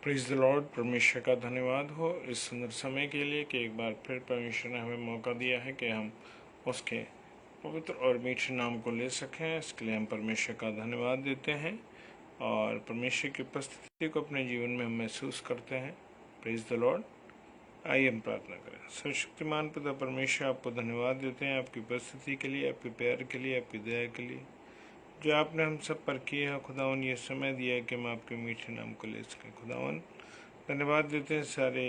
Praise the Lord. परमेश्वर का धन्यवाद हो इस सुंदर समय के लिए कि एक बार फिर परमेश्वर ने हमें मौका दिया है कि हम उसके पवित्र और मीठे नाम को ले सकें। इसके लिए हम परमेश्वर का धन्यवाद देते हैं और परमेश्वर की उपस्थिति को अपने जीवन में हम महसूस करते हैं। Praise the Lord. आइए हम प्रार्थना करें। सर्वशक्तिमान पिता परमेश्वर, आपको धन्यवाद देते हैं आपकी उपस्थिति के लिए, आपके प्यार के लिए, आपकी दया के लिए जो आपने हम सब पर किया है। खुदावन ये समय दिया है कि हम आपके मीठे नाम को ले सकें। खुदावन धन्यवाद देते हैं सारे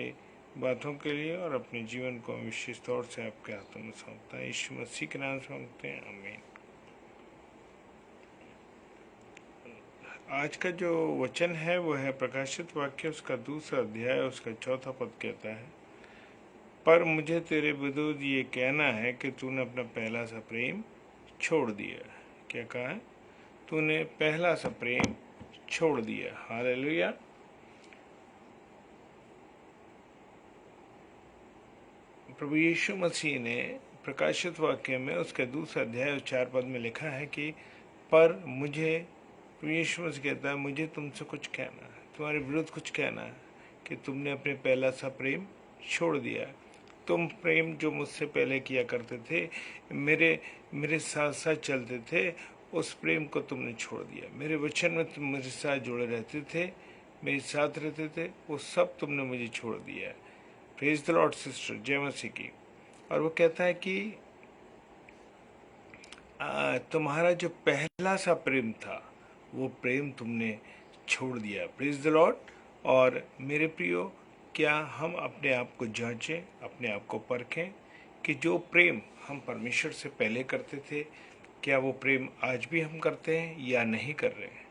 बातों के लिए और अपने जीवन को विशेष तौर से आपके हाथों में सौंपता है। यीशु मसीह के नाम से मांगते हैं, आमीन। आज का जो वचन है वो है प्रकाशित वाक्य उसका 2 अध्याय उसका 4 पद कहता है, पर मुझे तेरे विरुद्ध ये कहना है कि तूने अपना पहला सा प्रेम छोड़ दिया। क्या कहा है? तूने पहला सा प्रेम छोड़ दिया। हालेलुया। प्रभु यीशु मसीह ने प्रकाशित वाक्य में उसके 2 अध्याय और 4 पद में लिखा है कि पर मुझे, प्रभु यीशु मसीह कहता है, मुझे तुमसे कुछ कहना है, तुम्हारे विरुद्ध कुछ कहना है कि तुमने अपने पहला सा प्रेम छोड़ दिया। तुम प्रेम जो मुझसे पहले किया करते थे, मेरे साथ साथ चलते थे, उस प्रेम को तुमने छोड़ दिया। मेरे वचन में तुम मेरे साथ जुड़े रहते थे, मेरे साथ रहते थे, वो सब तुमने मुझे छोड़ दिया। प्रेज द लॉर्ड सिस्टर, जय मसीह की। और वो कहता है कि तुम्हारा जो पहला सा प्रेम था वो प्रेम तुमने छोड़ दिया। Praise the Lord. और मेरे प्रियो, क्या हम अपने आप को जांचें, अपने आप को परखें कि जो प्रेम हम परमेश्वर से पहले करते थे, क्या वो प्रेम आज भी हम करते हैं या नहीं कर रहे हैं।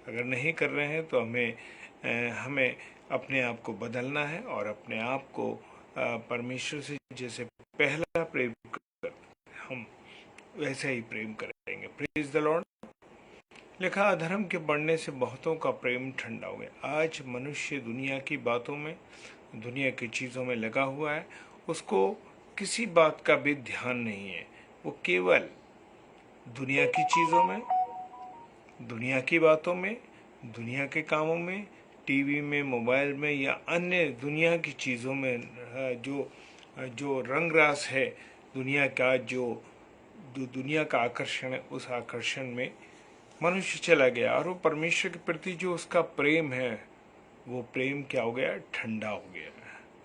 अगर नहीं कर रहे हैं तो हमें अपने आप को बदलना है और अपने आप को परमेश्वर से जैसे पहला प्रेम करते हम वैसे ही प्रेम करेंगे। Praise the Lord. लिखा, अधर्म के बढ़ने से बहुतों का प्रेम ठंडा हो गया। आज मनुष्य दुनिया की बातों में, दुनिया की चीज़ों में लगा हुआ है। उसको किसी बात का भी ध्यान नहीं है। वो केवल दुनिया की चीज़ों में, दुनिया की बातों में, दुनिया के कामों में, टीवी में, मोबाइल में या अन्य दुनिया की चीज़ों में जो जो रंग रास है दुनिया का, जो दुनिया का आकर्षण है, उस आकर्षण में मनुष्य चला गया और वो परमेश्वर के प्रति जो उसका प्रेम है वो प्रेम क्या हो गया? ठंडा हो गया।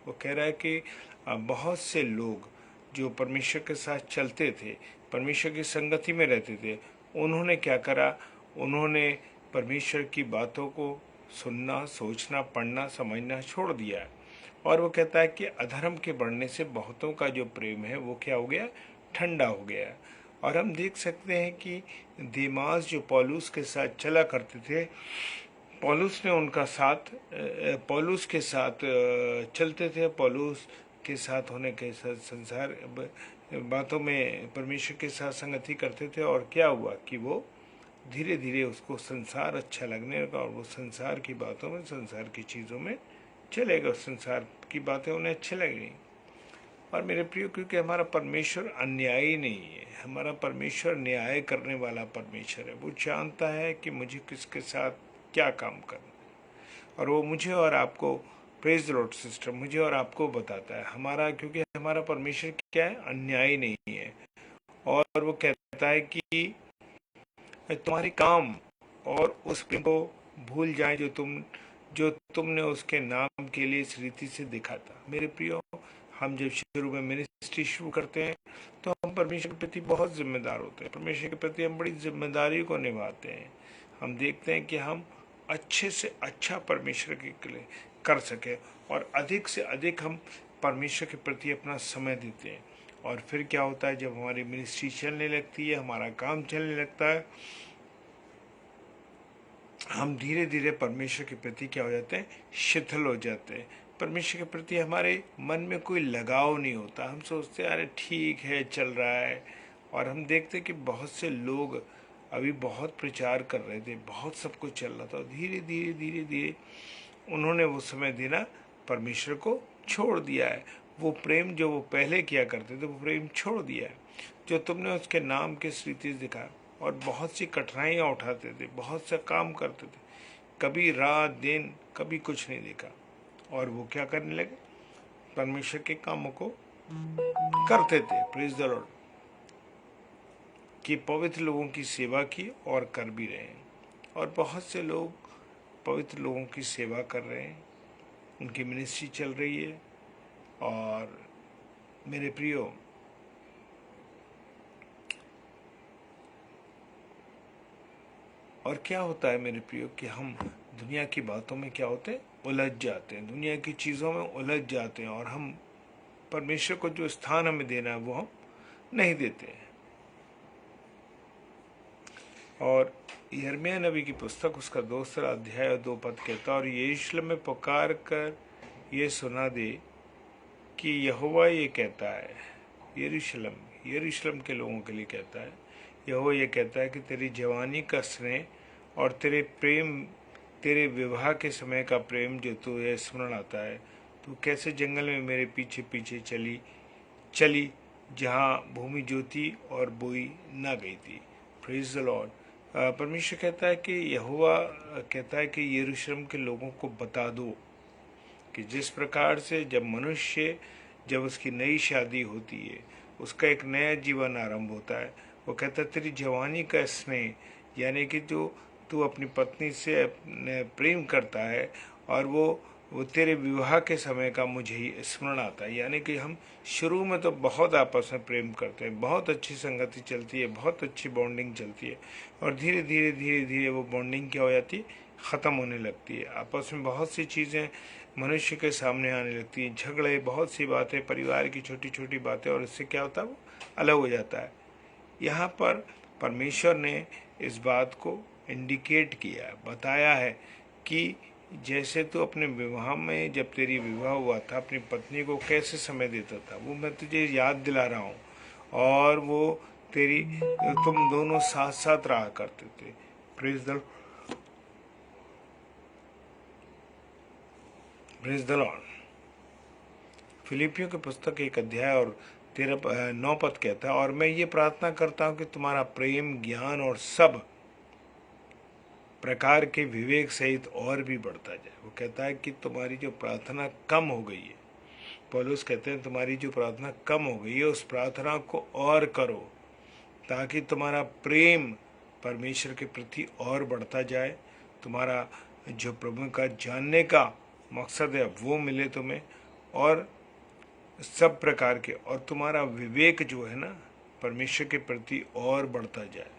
वो कह रहा है कि बहुत से लोग जो परमेश्वर के साथ चलते थे, परमेश्वर की संगति में रहते थे, उन्होंने क्या करा? उन्होंने परमेश्वर की बातों को सुनना, सोचना, पढ़ना, समझना छोड़ दिया। और वो कहता है कि अधर्म के बढ़ने से बहुतों का जो प्रेम है वो क्या हो गया? ठंडा हो गया। और हम देख सकते हैं कि देमास जो पौलुस के साथ चला करते थे, पौलुस ने उनका साथ, पौलुस के साथ चलते थे, पौलुस के साथ होने के साथ संसार बातों में परमेश्वर के साथ संगति करते थे। और क्या हुआ कि वो धीरे धीरे उसको संसार अच्छा लगने लगा और वो संसार की बातों में, संसार की चीज़ों में चले गए। संसार की बातें उन्हें अच्छी लग गई। और मेरे प्रियो, क्योंकि हमारा परमेश्वर अन्यायी नहीं है, हमारा परमेश्वर न्याय करने वाला परमेश्वर है। वो जानता है कि मुझे किसके साथ क्या काम करना है और वो मुझे और आपको, प्रेज द लॉर्ड सिस्टर, मुझे और आपको बताता है। हमारा, क्योंकि हमारा परमेश्वर क्या है? अन्यायी नहीं है। और वो कहता है कि तुम्हारे काम और उस प्रेम को भूल जाए जो तुमने उसके नाम के लिए इस रीति से दिखा था। मेरे प्रियो, हम जब शुरू में मिनिस्ट्री शुरू करते हैं तो हम परमेश्वर के प्रति बहुत जिम्मेदार होते हैं। परमेश्वर के प्रति हम बड़ी जिम्मेदारी को निभाते हैं। हम देखते हैं कि हम अच्छे से अच्छा परमेश्वर के लिए कर सके और अधिक से अधिक हम परमेश्वर के प्रति अपना समय देते हैं। और फिर क्या होता है? जब हमारी मिनिस्ट्री चलने लगती है, हमारा काम चलने लगता है, हम धीरे धीरे परमेश्वर के प्रति क्या हो जाते हैं? शिथिल हो जाते हैं। परमेश्वर के प्रति हमारे मन में कोई लगाव नहीं होता। हम सोचते हैं अरे ठीक है, चल रहा है। और हम देखते हैं कि बहुत से लोग अभी बहुत प्रचार कर रहे थे, बहुत सब कुछ चल रहा था, धीरे धीरे धीरे धीरे उन्होंने वो समय देना परमेश्वर को छोड़ दिया है। वो प्रेम जो वो पहले किया करते थे वो प्रेम छोड़ दिया है। जो तुमने उसके नाम के रीति दिखा और बहुत सी कठिनाइयाँ उठाते थे, बहुत सा काम करते थे, कभी रात दिन कभी कुछ नहीं देखा, और वो क्या करने लगे, परमेश्वर के कामों को करते थे। Praise the Lord. कि पवित्र लोगों की सेवा की और कर भी रहे हैं, और बहुत से लोग पवित्र लोगों की सेवा कर रहे हैं, उनकी मिनिस्ट्री चल रही है। और मेरे प्रियो, और क्या होता है मेरे प्रियो कि हम दुनिया की बातों में क्या होते हैं, उलझ जाते हैं, दुनिया की चीज़ों में उलझ जाते हैं, और हम परमेश्वर को जो स्थान हमें देना है वो हम नहीं देते हैं। और यिर्मयाह नबी की पुस्तक उसका 2 अध्याय और 2 पद कहता है, और यरूशलेम में पुकार कर ये सुना दे कि यहोवा ये कहता है, यरूशलेम के लोगों के लिए कहता है, यहोवा ये कहता है कि तेरी जवानी का स्नेह और तेरे प्रेम, तेरे विवाह के समय का प्रेम जो तुझे स्मरण आता है, तू कैसे जंगल में मेरे पीछे पीछे चली जहाँ भूमि जोती और बोई ना गई थी। Praise the Lord. परमेश्वर कहता है कि यहोवा कहता है कि यरूशलेम के लोगों को बता दो कि जिस प्रकार से जब उसकी नई शादी होती है, उसका एक नया जीवन आरंभ होता है, वो कहता है तेरी जवानी का स्नेह, यानी कि जो तू अपनी पत्नी से प्रेम करता है, और वो तेरे विवाह के समय का मुझे ही स्मरण आता है। यानी कि हम शुरू में तो बहुत आपस में प्रेम करते हैं, बहुत अच्छी संगति चलती है, बहुत अच्छी बॉन्डिंग चलती है, और धीरे धीरे वो बॉन्डिंग क्या हो जाती है, ख़त्म होने लगती है। आपस में बहुत सी चीज़ें मनुष्य के सामने आने लगती हैं, झगड़े, बहुत सी बातें, परिवार की छोटी छोटी बातें, और इससे क्या होता है, वो अलग हो जाता है। यहाँ पर परमेश्वर ने इस बात को इंडिकेट किया, बताया है कि जैसे तू अपने विवाह में, जब तेरी विवाह हुआ था, अपनी पत्नी को कैसे समय देता था, वो मैं तुझे याद दिला रहा हूँ। और वो तुम दोनों साथ साथ रहा करते थे। Praise the Lord. फिलिपियों की पुस्तक 1 अध्याय और 9 पद कहता है, और मैं ये प्रार्थना करता हूँ कि तुम्हारा प्रेम, ज्ञान और सब प्रकार के विवेक सहित और भी बढ़ता जाए। वो कहता है कि तुम्हारी जो प्रार्थना कम हो गई है, पौलुस कहते हैं तुम्हारी जो प्रार्थना कम हो गई है, उस प्रार्थना को और करो, ताकि तुम्हारा प्रेम परमेश्वर के प्रति और बढ़ता जाए, तुम्हारा जो प्रभु का जानने का मकसद है वो मिले तुम्हें, और सब प्रकार के, और तुम्हारा विवेक जो है ना परमेश्वर के प्रति और बढ़ता जाए।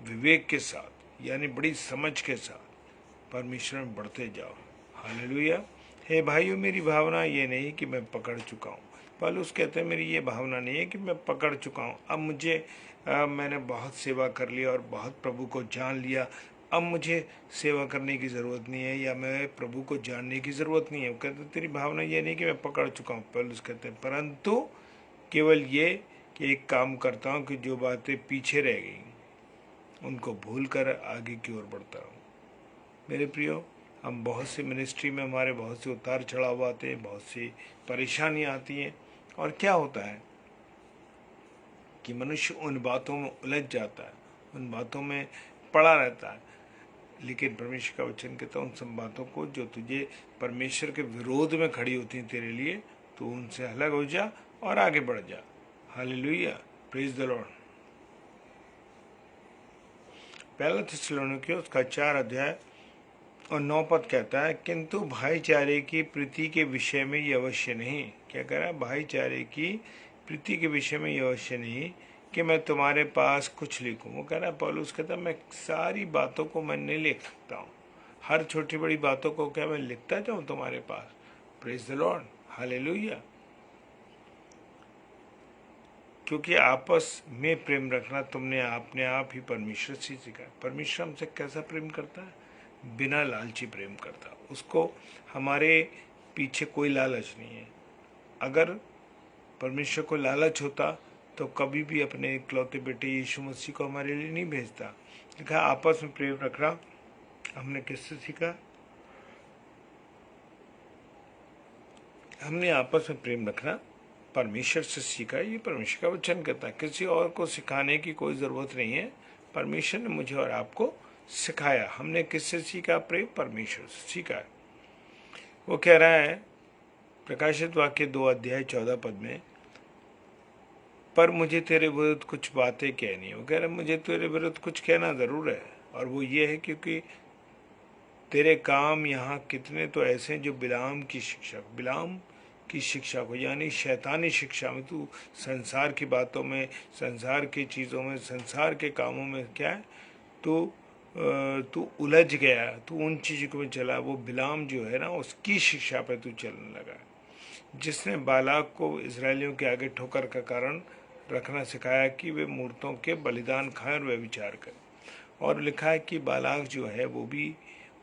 विवेक के साथ, यानी बड़ी समझ के साथ परमेश्वर में बढ़ते जाओ। हालेलुया। हे भाइयों, मेरी भावना ये नहीं कि मैं पकड़ चुका हूँ। पौलुस कहते हैं मेरी ये भावना नहीं है कि मैं पकड़ चुका हूँ, अब मैंने बहुत सेवा कर लिया और बहुत प्रभु को जान लिया, अब मुझे सेवा करने की ज़रूरत नहीं है, या मैं प्रभु को जानने की ज़रूरत नहीं है। वो कहते तेरी भावना ये नहीं कि मैं पकड़ चुका हूँ। पौलुस कहते हैं परंतु केवल ये कि एक काम करता हूँ कि जो बातें पीछे रह गई उनको भूल कर आगे की ओर बढ़ता हूँ। मेरे प्रियो, हम बहुत सी मिनिस्ट्री में हमारे बहुत से उतार चढ़ाव आते हैं, बहुत सी परेशानियाँ आती हैं, और क्या होता है कि मनुष्य उन बातों में उलझ जाता है, उन बातों में पड़ा रहता है। लेकिन परमेश्वर का वचन कहता है उन सब बातों को जो तुझे परमेश्वर के विरोध में खड़ी होती हैं तेरे लिए, तो उनसे अलग हो जा और आगे बढ़ जा। हालेलुया। Praise the Lord. पहला थिस्सलुनीकियों उसका 4 अध्याय और 9 पद कहता है, किंतु भाईचारे की प्रीति के विषय में ये अवश्य नहीं। क्या कह रहा है? भाईचारे की प्रीति के विषय में ये अवश्य नहीं कि मैं तुम्हारे पास कुछ लिखूं। वो कह रहा है, पौलुस कहता है मैं सारी बातों को मैं नहीं लिख सकता हूँ, हर छोटी बड़ी बातों को क्या मैं लिखता जाऊँ तुम्हारे पास। Praise the Lord. हालेलुया। क्योंकि आपस में प्रेम रखना तुमने अपने आप ही परमेश्वर से सीखा। परमेश्वर हमसे कैसा प्रेम करता है? बिना लालची प्रेम करता। उसको हमारे पीछे कोई लालच नहीं है। अगर परमेश्वर को लालच होता तो कभी भी अपने इकलौते बेटे यीशु मसीह को हमारे लिए नहीं भेजता। लिखा आपस में प्रेम रखना हमने किससे सीखा? हमने आपस में प्रेम रखना परमेश्वर से सीखा। ये परमेश्वर का वचन कहता है, किसी और को सिखाने की कोई ज़रूरत नहीं है। परमेश्वर ने मुझे और आपको सिखाया। हमने किससे सीखा? प्रेम परमेश्वर से सीखा है। वो कह रहा है प्रकाशित वाक्य 2 अध्याय 14 पद में, पर मुझे तेरे विरुद्ध कुछ बातें कहनी है। वो कह रहा है मुझे तेरे विरुद्ध कुछ कहना ज़रूर है, और वो ये है क्योंकि तेरे काम यहाँ कितने तो ऐसे हैं जो बिलाम की शिक्षा को, यानी शैतानी शिक्षा में, तू संसार की बातों में, संसार की चीज़ों में, संसार के कामों में क्या है, तू उलझ गया, तू उन चीज़ों में चला। वो बिलाम जो है ना, उसकी शिक्षा पे तू चलने लगा, जिसने बालाक को इसराइलियों के आगे ठोकर का कारण रखना सिखाया कि वे मूर्तों के बलिदान खाएं और वे विचार करें। और लिखा है कि बालाक जो है वो भी,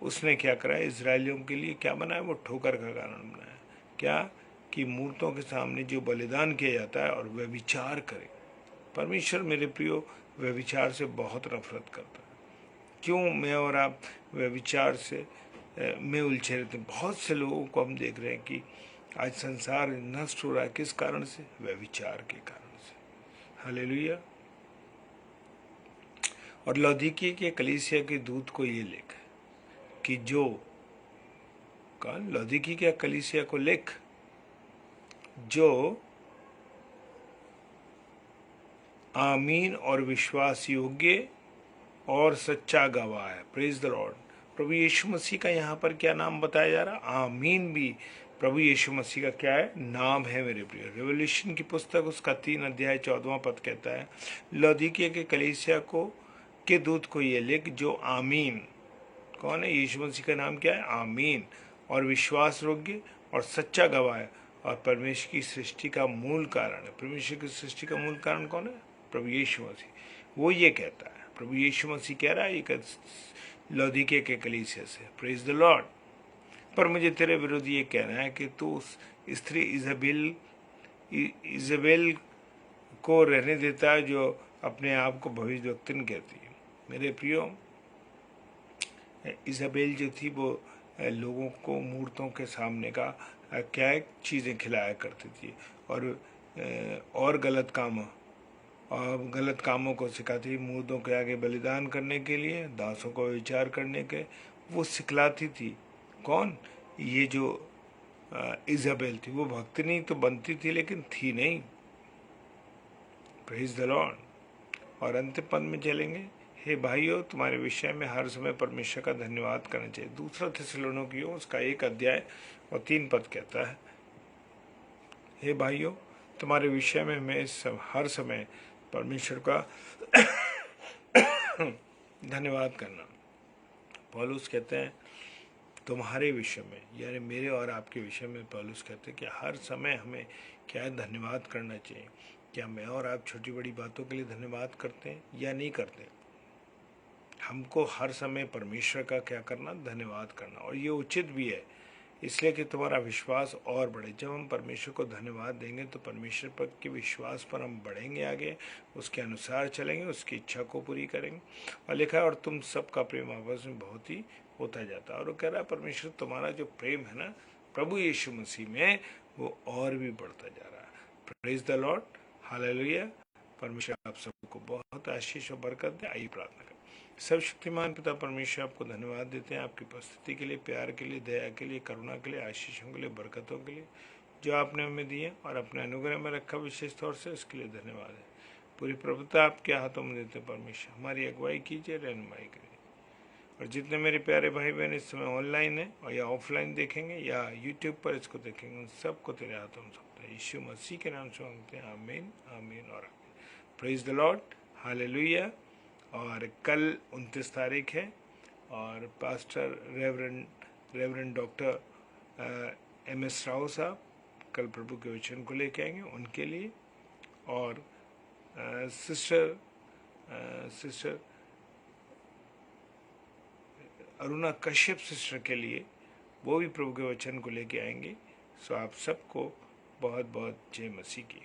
उसने क्या करा, इसराइलियों के लिए क्या बनाया? वो ठोकर का कारण बनाया। क्या? कि मूर्तों के सामने जो बलिदान किया जाता है और वे विचार करे। परमेश्वर मेरे प्रियो व्यभिचार से बहुत नफरत करता है। क्यों मैं और आप व्यभिचार से में उलझे रहते हैं? बहुत से लोगों को हम देख रहे हैं कि आज संसार नष्ट हो रहा है। किस कारण से? व्यभिचार के कारण से। हालेलुया। और लौदीकी के कलीसिया के दूत को ये लिख कि जो कौन? लौदीकी के कलीसिया को लिख, जो आमीन और विश्वास योग्य और सच्चा गवाह है। Praise the Lord. प्रभु यीशु मसीह का यहाँ पर क्या नाम बताया जा रहा? आमीन भी प्रभु यीशु मसीह का क्या है? नाम है मेरे प्रिय। रेवल्यूशन की पुस्तक उसका 3 अध्याय 14 पद कहता है, लौदीकिया के कलीसिया को के दूत को ये लिख, जो आमीन, कौन है? यीशु मसीह का नाम क्या है? आमीन, और विश्वास योग्य और सच्चा गवाह है, और परमेश्वर की सृष्टि का मूल कारण है। परमेश्वर की सृष्टि का मूल कारण कौन है? प्रभु यीशु मसीह। वो ये कहता है, प्रभु यीशु मसीह कह रहा है ये लौदीकिया के कलीसिया से, प्रेज द लॉर्ड। पर मुझे तेरे विरुद्ध ये कहना है कि तू उस स्त्री इजाबेल को रहने देता है, जो अपने आप को भविष्यवक्तिन कहती है। मेरे प्रियो, इजाबेल जो थी वो लोगों को मूर्तों के सामने का क्या चीज़ें खिलाया करती थी, और गलत कामों को सिखाती, मूर्तों के आगे बलिदान करने के लिए, दासों को विचार करने के वो सिखलाती थी। कौन? ये जो इजाबेल थी, वो भक्तिनी तो बनती थी लेकिन थी नहीं। Praise the Lord. और अंतिम पद में चलेंगे, हे भाइयों, तुम्हारे विषय में हर समय परमेश्वर का धन्यवाद करना चाहिए। दूसरा थिस्सलुनीकियों उसका 1 अध्याय 3 पद कहता है, हे भाइयों, तुम्हारे विषय में मैं हर समय परमेश्वर का धन्यवाद करना। पौलुस कहते हैं तुम्हारे विषय में, यानी मेरे और आपके विषय में पौलुस कहते हैं कि हर समय हमें क्या है? धन्यवाद करना चाहिए। क्या मैं और आप छोटी बड़ी बातों के लिए धन्यवाद करते हैं या नहीं करते? हमको हर समय परमेश्वर का क्या करना? धन्यवाद करना। और ये उचित भी है, इसलिए कि तुम्हारा विश्वास और बढ़े। जब हम परमेश्वर को धन्यवाद देंगे तो परमेश्वर पर के विश्वास पर हम बढ़ेंगे, आगे उसके अनुसार चलेंगे, उसकी इच्छा को पूरी करेंगे। और लिखा है, और तुम सबका प्रेम आपस में बहुत ही होता जाता है। और वो कह रहा है परमेश्वर तुम्हारा जो प्रेम है ना प्रभु यीशु मसीह में, वो और भी बढ़ता जा रहा है। Praise the Lord. हालेलुया। परमेश्वर आप सबको बहुत आशीष और बरकत दे। आइए प्रार्थना करें। सर्वशक्तिमान पिता परमेश्वर, आपको धन्यवाद देते हैं आपकी उपस्थिति के लिए, प्यार के लिए, दया के लिए, करुणा के लिए, आशीषों के लिए, बरकतों के लिए जो आपने हमें दिए और अपने अनुग्रह में रखा विशेष तौर से, उसके लिए धन्यवाद है। पूरी प्रभुता आपके हाथों में देते हैं परमेश्वर। हमारी अगुवाई कीजिए, रहनुमाई करिए। और जितने मेरे प्यारे भाई बहन इस समय ऑनलाइन है और या ऑफलाइन देखेंगे या यूट्यूब पर इसको देखेंगे, उन सबको तेरे हाथों में सौंपते हैं। यीशु मसीह के नाम से मांगते हैं, आमीन, आमीन और आमीन। Praise the Lord. हालेलुया। और कल 29 तारीख है, और pastor reverend doctor MS Rao साहब कल प्रभु के वचन को लेके आएंगे उनके लिए, और सिस्टर अरुणा कश्यप सिस्टर के लिए वो भी प्रभु के वचन को लेके आएंगे। सो आप सबको बहुत बहुत जय मसीह की।